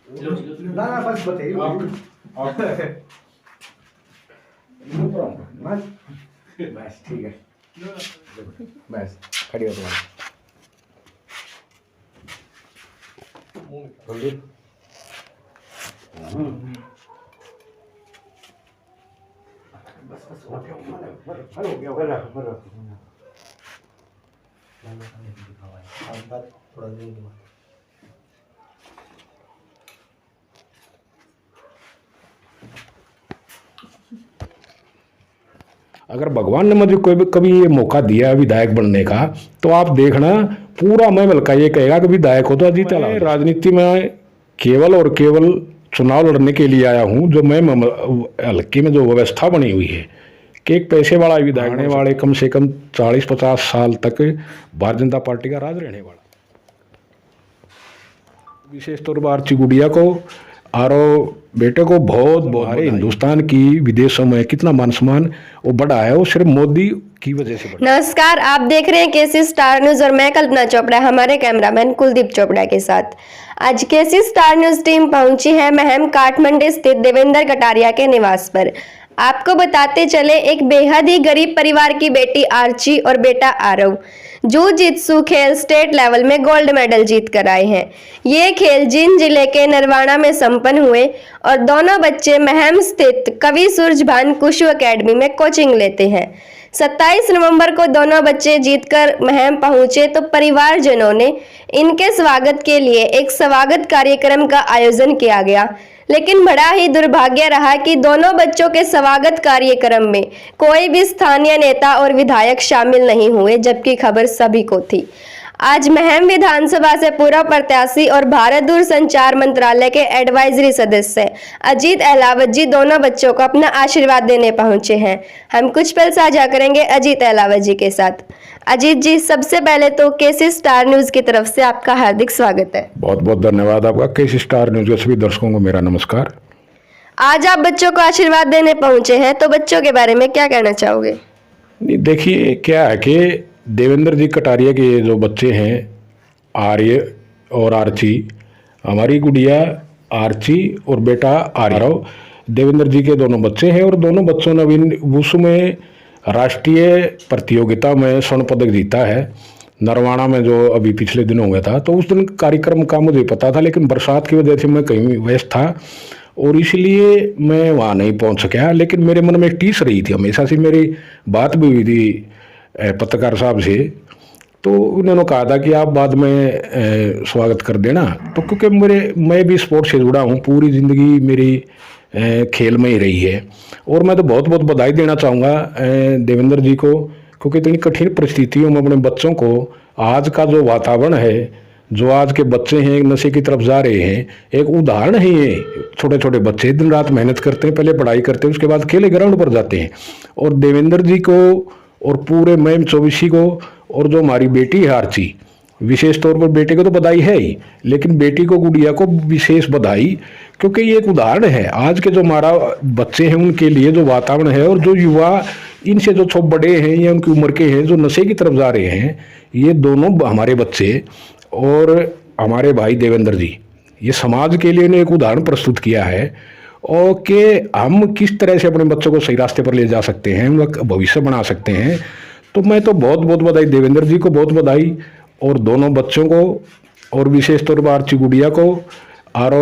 ना ना बस बताइए बस ठीक है बस खड़ी हो तुम्हारी बस बस हो गया थोड़ा देर बाद अगर भगवान ने मुझे कोई भी कभी ये मौका दिया विधायक बनने का तो आप देखना पूरा मैं बल्कि ये कहेगा कि विधायक हो तो अजीत अलावा राजनीति में केवल और केवल चुनाव लड़ने के लिए आया हूं। जो मैं हल्के में जो व्यवस्था बनी हुई है कि एक पैसे वाला विधायक आने वाले कम से कम 40-50 साल तक भारतीय जनता पार्टी का राज रहने वाला, विशेष तौर पर आरची गुड़िया को और बेटे को बहुत हमारे हिंदुस्तान की विदेशों में कितना मान सम्मान वो बढ़ा है वो सिर्फ मोदी की वजह से बढ़ा। नमस्कार, आप देख रहे हैं केसी स्टार न्यूज और मैं कल्पना चोपड़ा हमारे कैमरामैन कुलदीप चोपड़ा के साथ। आज केसी स्टार न्यूज टीम पहुंची है महम काठमांडू स्थित देवेंद्र कटारिया के निवास पर। आपको बताते चले, एक बेहद ही गरीब परिवार की बेटी आर्ची और बेटा आरव जूजित्सु खेल स्टेट लेवल में गोल्ड मेडल जीत कर आए हैं। ये खेल जींद जिले के नरवाना में संपन्न हुए और दोनों बच्चे महम स्थित कवि सूरजभान कुशु एकेडमी में कोचिंग लेते हैं। 27 नवंबर को दोनों बच्चे जीतकर महम पहुंचे तो परिवारजनों ने इनके स्वागत के लिए एक स्वागत कार्यक्रम का आयोजन किया गया, लेकिन बड़ा ही दुर्भाग्य रहा कि दोनों बच्चों के स्वागत कार्यक्रम में कोई भी स्थानीय नेता और विधायक शामिल नहीं हुए, जबकि खबर सभी को थी। आज महम विधानसभा से पूर्व प्रत्याशी और भारत दूरसंचार मंत्रालय के एडवाइजरी सदस्य अजीत अहलावत जी दोनों बच्चों को अपना आशीर्वाद देने पहुंचे हैं। हम कुछ पल साझा करेंगे अजीत अहलावत जी के साथ। अजीत जी, सबसे पहले तो केसी स्टार न्यूज की तरफ से आपका हार्दिक स्वागत है। बहुत बहुत धन्यवाद आपका। केसी स्टार न्यूज के सभी दर्शकों को मेरा नमस्कार। आज आप बच्चों को आशीर्वाद देने पहुंचे हैं, तो बच्चों के बारे में क्या कहना चाहोगे? देखिए क्या है कि देवेंद्र जी कटारिया के जो बच्चे हैं आर्य और आर्ची, हमारी गुड़िया आर्ची और बेटा आर्यव, देवेंद्र जी के दोनों बच्चे हैं और दोनों बच्चों ने अभी वुशु में राष्ट्रीय प्रतियोगिता में स्वर्ण पदक जीता है। नरवाना में जो अभी पिछले दिन हो गया था, तो उस दिन कार्यक्रम का मुझे पता था, लेकिन बरसात की वजह से मैं कहीं व्यस्त था और इसलिए मैं वहाँ नहीं पहुँच सका। लेकिन मेरे मन में एक टीस रही थी, हमेशा से मेरी बात भी हुई थी पत्रकार साहब से, तो उन्होंने कहा था कि आप बाद में स्वागत कर देना। तो क्योंकि मैं भी स्पोर्ट्स से जुड़ा हूँ, पूरी ज़िंदगी मेरी खेल में ही रही है और मैं तो बहुत बहुत बधाई देना चाहूँगा देवेंद्र जी को, क्योंकि इतनी कठिन परिस्थितियों में अपने बच्चों को आज का जो वातावरण है, जो आज के बच्चे हैं नशे की तरफ जा रहे हैं, एक उदाहरण है ये। छोटे छोटे बच्चे दिन रात मेहनत करते हैं, पहले पढ़ाई करते हैं, उसके बाद खेले ग्राउंड पर जाते हैं। और देवेंद्र जी को और पूरे महम 24 को और जो हमारी बेटी है आर्ची, विशेष तौर पर बेटे को तो बधाई है ही, लेकिन बेटी को गुड़िया को विशेष बधाई, क्योंकि ये एक उदाहरण है आज के जो हमारा बच्चे हैं उनके लिए जो वातावरण है, और जो युवा इनसे जो छोटे बड़े हैं या उनकी उम्र के हैं जो नशे की तरफ जा रहे हैं, ये दोनों हमारे बच्चे और हमारे भाई देवेंद्र जी ये समाज के लिए ने एक उदाहरण प्रस्तुत किया है और कि हम किस तरह से अपने बच्चों को सही रास्ते पर ले जा सकते हैं, उनका भविष्य बना सकते हैं। तो मैं तो बहुत बहुत बधाई, देवेंद्र जी को बहुत बधाई और दोनों बच्चों को और विशेष तौर पर आर्ची गुड़िया को और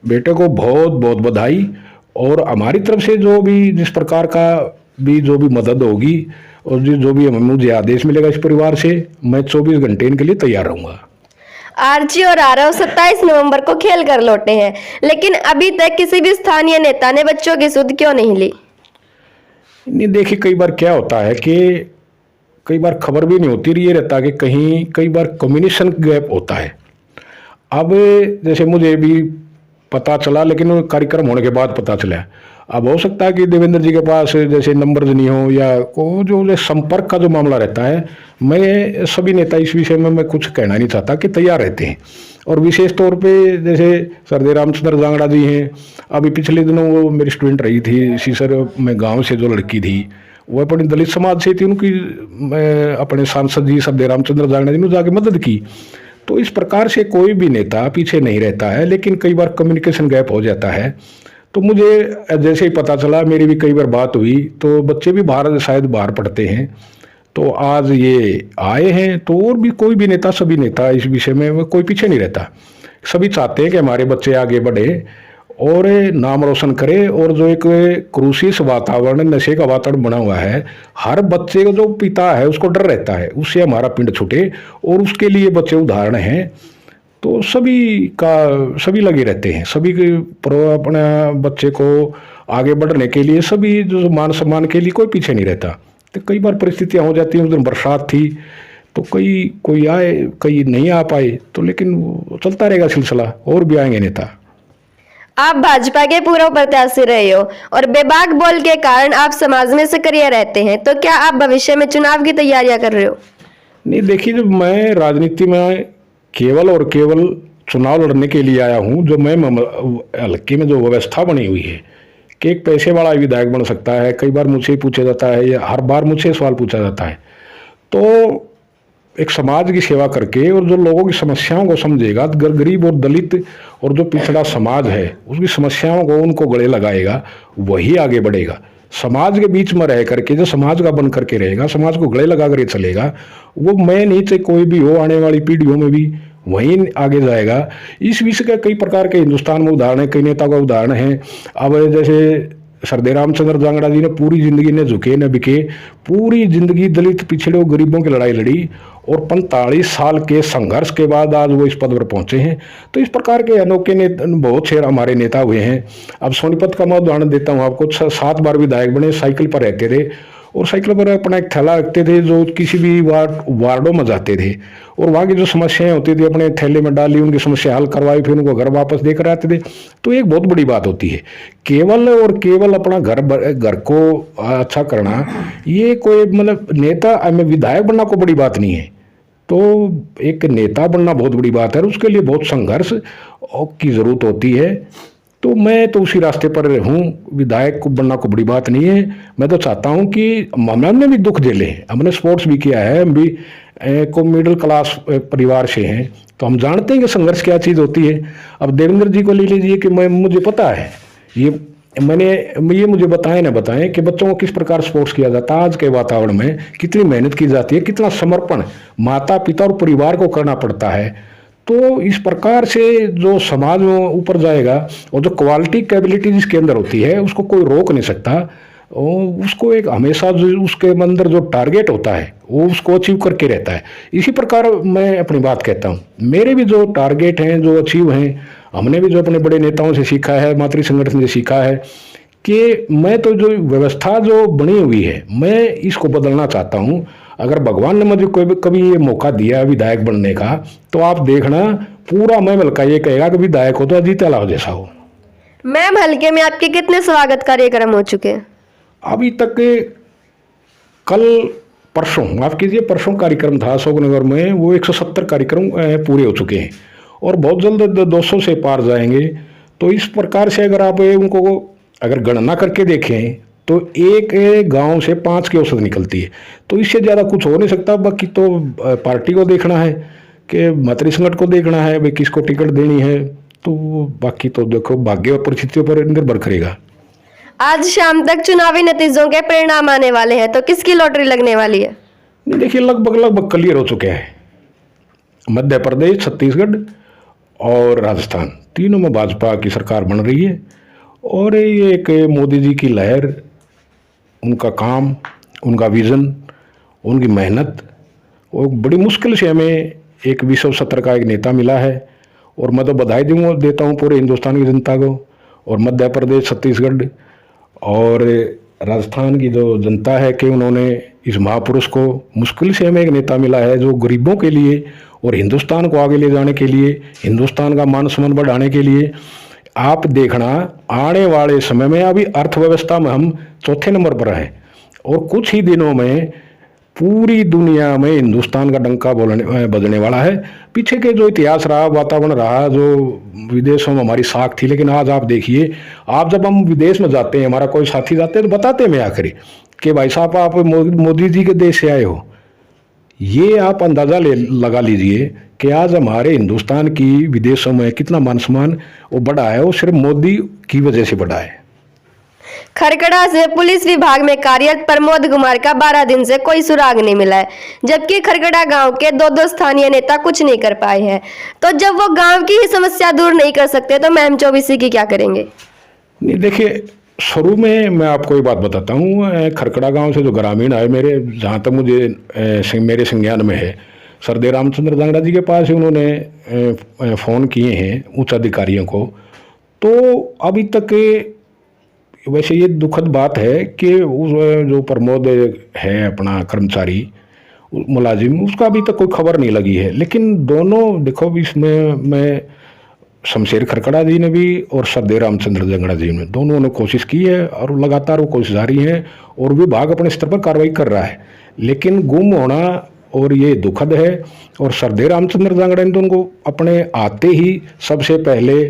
बेटे को बहुत बहुत बधाई। और हमारी तरफ से जो भी जिस प्रकार का भी जो भी मदद होगी और जो भी मुझे आदेश मिलेगा इस परिवार से, मैं 24 घंटे इनके लिए तैयार रहूँगा। आर्ची और आरव 27 नवंबर को खेल कर लौटे हैं, लेकिन अभी तक किसी भी स्थानीय नेता ने बच्चों की सुध क्यों नहीं ली? नहीं, देखिए कई बार क्या होता है कि कई बार खबर भी नहीं होती, ये रहता कि कहीं कई बार कम्युनिकेशन गैप होता है। अब जैसे मुझे भी पता चला, लेकिन कार्यक्रम होने के बाद पता चला। अब हो सकता है कि देवेंद्र जी के पास जैसे नंबर नहीं हो या को जो संपर्क का जो मामला रहता है, मैं सभी नेता इस विषय में मैं कुछ कहना नहीं चाहता कि तैयार रहते हैं। और विशेष तौर पे जैसे सरदेव रामचंद्र जांगड़ा जी हैं, अभी पिछले दिनों वो मेरी स्टूडेंट रही थी सीसर में, गांव से जो लड़की थी वो अपनी दलित समाज से थी, उनकी मैं अपने सांसद जी सरदेव रामचंद्र जांगड़ा जी ने जाके मदद की। तो इस प्रकार से कोई भी नेता पीछे नहीं रहता है, लेकिन कई बार कम्युनिकेशन गैप हो जाता है। तो मुझे जैसे ही पता चला, मेरी भी कई बार बात हुई, तो बच्चे भी बाहर शायद बाहर पढ़ते हैं, तो आज ये आए हैं। तो और भी कोई भी नेता, सभी नेता इस विषय में कोई पीछे नहीं रहता। सभी चाहते हैं कि हमारे बच्चे आगे बढ़े और नाम रोशन करे। और जो एक क्रूसिस वातावरण, नशे का वातावरण बना हुआ है, हर बच्चे का जो पिता है उसको डर रहता है उससे हमारा पिंड छूटे, और उसके लिए बच्चे उदाहरण हैं। तो सभी लगे रहते हैं, सभी के अपने बच्चे को आगे बढ़ने के लिए, सभी जो मान सम्मान के लिए कोई पीछे नहीं रहता। तो कई बार परिस्थितियां हो जाती हैं, उस दिन बरसात थी तो कोई आए, कई नहीं आ पाए, तो लेकिन वो चलता रहेगा सिलसिला, और भी आएंगे नेता। आप भाजपा के पूर्व प्रत्याशी रहे हो और बेबाक बोल के कारण आप समाज में सक्रिय रहते हैं, तो क्या आप भविष्य में चुनाव की तैयारियां कर रहे हो? नहीं, देखिए, जब मैं राजनीति में केवल और केवल चुनाव लड़ने के लिए आया हूँ, जो मैं हल्के में जो व्यवस्था बनी हुई है कि एक पैसे वाला विधायक बन सकता है, कई बार मुझसे पूछा जाता है, या हर बार मुझसे सवाल पूछा जाता है, तो एक समाज की सेवा करके और जो लोगों की समस्याओं को समझेगा, गरीब और दलित और जो पिछड़ा समाज है उसकी समस्याओं को उनको गले लगाएगा, वही आगे बढ़ेगा। समाज के बीच में रह करके जो समाज का बन करके रहेगा, समाज को गले लगा कर चलेगा, वो मैं नहीं चाहे कोई भी हो, आने वाली पीढ़ियों में भी वहीं आगे जाएगा। इस विषय के कई प्रकार के हिंदुस्तान में उदाहरण है, कई नेता का उदाहरण है। अब जैसे सरदेव रामचंद्र जांगड़ा जी ने पूरी जिंदगी ने झुके न बिके, पूरी जिंदगी दलित पिछड़े और गरीबों की लड़ाई लड़ी, और 45 साल के संघर्ष के बाद आज वो इस पद पर पहुंचे हैं। तो इस प्रकार के अनोखे बहुत से हमारे नेता हुए हैं। अब सोनीपत का मैं उदाहरण देता हूँ आपको। 7 बार विधायक बने, साइकिल पर रहते थे, और साइकिल पर अपना एक थैला रखते थे, जो किसी भी वार्डों में जाते थे, और वहाँ की जो समस्याएं होती थी अपने थैले में डाली, उनकी समस्या हल करवाई, फिर उनको घर वापस देकर आते थे। तो एक बहुत बड़ी बात होती है, केवल और केवल अपना घर को अच्छा करना, ये कोई मतलब नेता में विधायक बनना कोई बड़ी बात नहीं है। तो एक नेता बनना बहुत बड़ी बात है, और उसके लिए बहुत संघर्ष की जरूरत होती है। तो मैं तो उसी रास्ते पर हूँ। विधायक को बनना को बड़ी बात नहीं है। मैं तो चाहता हूँ कि हमने भी दुख झेले हैं, हमने स्पोर्ट्स भी किया है, हम भी को मिडिल क्लास परिवार से हैं, तो हम जानते हैं कि संघर्ष क्या चीज़ होती है। अब देवेंद्र जी को ले लीजिए कि मुझे पता है, ये मुझे बताएं कि बच्चों को किस प्रकार स्पोर्ट्स किया जाता है, आज के वातावरण में कितनी मेहनत की जाती है, कितना समर्पण माता पिता और परिवार को करना पड़ता है। तो इस प्रकार से जो समाज में ऊपर जाएगा, और जो क्वालिटी कैपेबिलिटी जिसके अंदर होती है उसको कोई रोक नहीं सकता। उसको एक हमेशा जो उसके अंदर जो टारगेट होता है वो उसको अचीव करके रहता है। इसी प्रकार मैं अपनी बात कहता हूँ, मेरे भी जो टारगेट हैं, जो अचीव हैं, हमने भी जो अपने बड़े नेताओं से सीखा है, मातृ संगठन से सीखा है, कि मैं तो जो व्यवस्था जो बनी हुई है मैं इसको बदलना चाहता हूँ। अगर भगवान ने मुझे कभी ये मौका दिया विधायक बनने का, तो आप देखना पूरा मैं बल्कि ये कहेगा कि विधायक हो तो अजीत अलाव जैसा हो। मैम, हल्के में आपके कितने स्वागत कार्यक्रम हो चुके हैं अभी तक? कल परसों माफ कीजिए, परसों कार्यक्रम था अशोकनगर में, वो 170 कार्यक्रम पूरे हो चुके हैं, और बहुत जल्द 200 से पार जाएंगे। तो इस प्रकार से अगर आप उनको अगर गणना करके देखें तो एक गांव से 5 की औसत निकलती है। तो इससे ज़्यादा कुछ हो नहीं सकता। बाकी तो पार्टी को देखना है कि मातृ संगठन को देखना है भाई किसको टिकट देनी है। तो बाकी तो देखो भाग्य और परिस्थितियों पर निर्भर करेगा। आज शाम तक चुनावी नतीजों के परिणाम आने वाले हैं, तो किसकी लॉटरी लगने वाली है? देखिए, लगभग क्लियर हो चुके हैं। मध्य प्रदेश, छत्तीसगढ़ और राजस्थान, तीनों में भाजपा की सरकार बन रही है। और ये एक मोदी जी की लहर, उनका काम, उनका विज़न, उनकी मेहनत, और बड़ी मुश्किल से हमें एक विश्व स्तर का एक नेता मिला है। और मैं तो बधाई देता हूँ पूरे हिंदुस्तान की जनता को, और मध्य प्रदेश, छत्तीसगढ़ और राजस्थान की जो जनता है कि उन्होंने इस महापुरुष को, मुश्किल से हमें एक नेता मिला है जो गरीबों के लिए और हिंदुस्तान को आगे ले जाने के लिए, हिंदुस्तान का मान सम्मान बढ़ाने के लिए। आप देखना आने वाले समय में, अभी अर्थव्यवस्था में हम 4थे नंबर पर हैं, और कुछ ही दिनों में पूरी दुनिया में हिंदुस्तान का डंका बजने वाला है। पीछे के जो इतिहास रहा, वातावरण रहा, जो विदेशों में हमारी साख थी, लेकिन आज आप देखिए, आप जब हम विदेश में जाते हैं, हमारा कोई साथी जाते हैं तो बताते हैं मैं आखिर कि भाई साहब आप मोदी जी के देश से आए हो। ये आप अंदाज़ा लगा लीजिए कि आज हमारे हिंदुस्तान की विदेशों में कितना मान सम्मान वो बढ़ा है, वो सिर्फ मोदी की वजह से बढ़ा है। खरकड़ा से पुलिस विभाग में कार्यरत प्रमोद कुमार का 12 दिन से कोई सुराग नहीं मिला है, जबकि खरकड़ा गांव के दो स्थानीय नेता कुछ नहीं कर पाए हैं। तो जब वो गांव की ही समस्या दूर नहीं कर सकते तो मैम 24 की क्या करेंगे? नहीं, देखिए, शुरू में मैं आपको ये बात बताता हूँ। खरकड़ा गांव से जो ग्रामीण आए मेरे, जहाँ तक मुझे मेरे संज्ञान में है, सरदेव रामचंद्र जांगड़ा जी के पास ही उन्होंने फ़ोन किए हैं उच्च अधिकारियों को। तो अभी तक वैसे ये दुखद बात है कि उस जो प्रमोद है अपना कर्मचारी मुलाजिम, उसका अभी तक कोई खबर नहीं लगी है। लेकिन दोनों देखो, इसमें मैं शमशेर खरकड़ा जी ने भी और सरदेव रामचंद्र जांगड़ा जी ने, दोनों ने कोशिश की है और लगातार वो कोशिश जारी है और विभाग अपने स्तर पर कार्रवाई कर रहा है। लेकिन गुम होना और ये दुखद है। और सरदेव रामचंद्र जांगड़ा ने तो उनको अपने आते ही सबसे पहले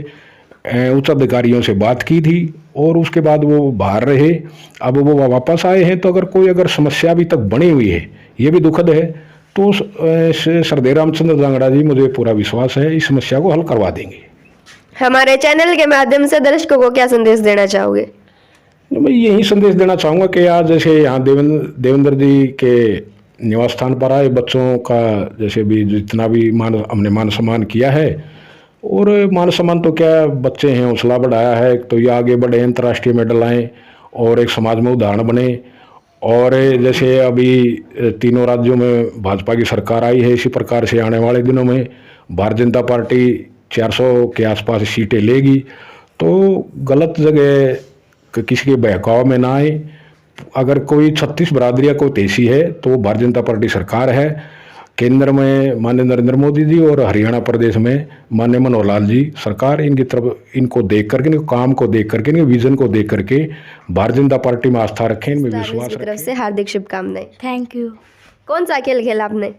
उच्च अधिकारियों से बात की थी और उसके बाद वो बाहर रहे। अब वो वापस आए हैं, तो अगर समस्या अभी तक बनी हुई है, ये भी दुखद है। तो सरदेव रामचंद्र जांगड़ा जी, मुझे पूरा विश्वास है, इस समस्या को हल करवा देंगे। हमारे चैनल के माध्यम से दर्शकों को क्या संदेश देना चाहोगे? मैं यही संदेश देना चाहूँगा कि आज जैसे यहाँ देवेंद्र जी के निवास स्थान पर आए बच्चों का, जैसे भी जितना भी हमने मान सम्मान किया है, और मान सम्मान तो क्या, बच्चे हैं, हौसला बढ़ाया है, तो ये आगे बढ़े, अंतर्राष्ट्रीय मेडल आए और एक समाज में उदाहरण बने। और जैसे अभी तीनों राज्यों में भाजपा की सरकार आई है, इसी प्रकार से आने वाले दिनों में भारतीय जनता पार्टी 400 के आसपास सीटें लेगी। तो गलत जगह किसी के बहकाव में ना आए। अगर कोई 36 बरादरी या कोई तेसी है तो वो भारतीय जनता पार्टी सरकार है। केंद्र में माननीय नरेंद्र मोदी जी और हरियाणा प्रदेश में माननीय मनोहर लाल जी सरकार, इनकी तरफ, इनको देख करके, इनके काम को देख करके, इनके विजन को देख करके भारतीय जनता पार्टी में आस्था रखें, इनमें विश्वास रखें। तरफ से हार्दिक शुभकामनाएं। Thank you. कौन सा खेल खेला आपने?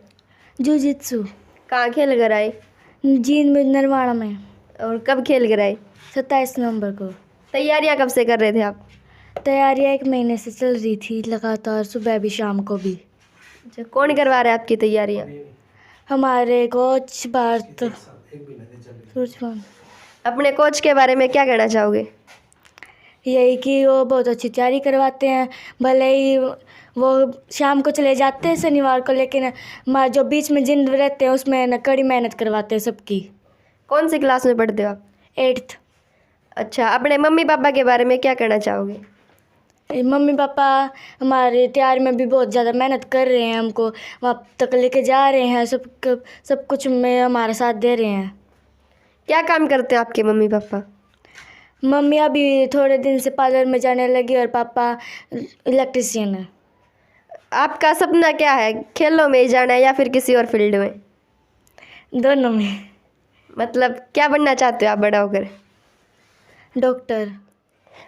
जूजित्सु। कहाँ खेल कर आए? जींद में, नरवाड़ा में। और कब खेल कर आए? 27 नवंबर को। तैयारियां कब से कर रहे थे आप? तैयारियां 1 महीने से चल रही थी लगातार, सुबह भी शाम को भी। अच्छा, कौन करवा रहा है आपकी तैयारियां? हमारे कोच भारत सूरजमान। अपने कोच के बारे में क्या कहना चाहोगे? यही कि वो बहुत अच्छी तैयारी करवाते हैं। भले ही वो शाम को चले जाते हैं शनिवार को, लेकिन जो बीच में जिंद रहते हैं उसमें कड़ी मेहनत करवाते हैं सबकी। कौन सी क्लास में पढ़ते हो आप? 8th। अच्छा, अपने मम्मी पापा के बारे में क्या कहना चाहोगे? मम्मी पापा हमारे तैयारी में भी बहुत ज़्यादा मेहनत कर रहे हैं, हमको वहाँ तक लेके जा रहे हैं, सब कुछ में हमारा साथ दे रहे हैं। क्या काम करते हैं आपके मम्मी पापा? मम्मी अभी थोड़े दिन से पार्लर में जाने लगी और पापा इलेक्ट्रिशियन है। आपका सपना क्या है? खेलों में ही जाना है या फिर किसी और फील्ड में? दोनों में। मतलब क्या बनना चाहते हो आप बड़ा होकर? डॉक्टर।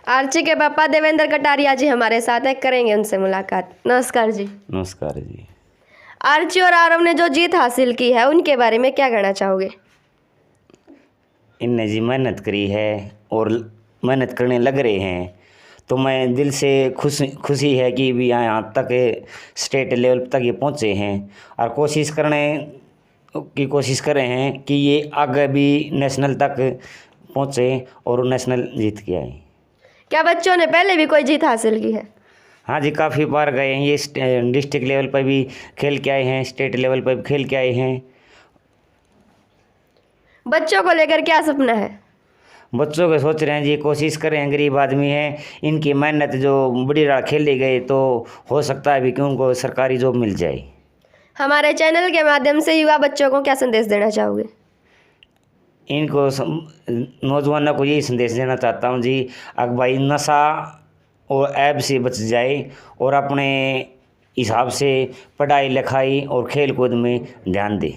आर्ची के पापा देवेंद्र कटारिया जी हमारे साथ है, करेंगे उनसे मुलाकात। नमस्कार जी। नमस्कार जी। आर्ची और आरव ने जो जीत हासिल की है उनके बारे में क्या कहना चाहोगे? इनने जी मेहनत करी है और मेहनत करने लग रहे हैं, तो मैं दिल से खुशी है कि भी यहाँ तक स्टेट लेवल तक ये पहुँचे हैं और कोशिश कर रहे हैं कि ये आगे भी नेशनल तक पहुँचे और नेशनल जीत के आए। क्या बच्चों ने पहले भी कोई जीत हासिल की है? हाँ जी, काफ़ी बार गए हैं। ये डिस्ट्रिक्ट लेवल पर भी खेल के आए हैं, स्टेट लेवल पर भी खेल के आए हैं। बच्चों को लेकर क्या सपना है? बच्चों को सोच रहे हैं जी, कोशिश कर रहे हैं, गरीब आदमी है, इनकी मेहनत जो बड़ी राह खेले गए तो हो सकता है भी कि उनको सरकारी जॉब मिल जाए। हमारे चैनल के माध्यम से युवा बच्चों को क्या संदेश देना चाहोगे? इनको नौजवानों को यही संदेश देना चाहता हूँ जी, अगर भाई नशा और ऐब से बच जाए और अपने हिसाब से पढ़ाई लिखाई और खेल कूद में ध्यान दे।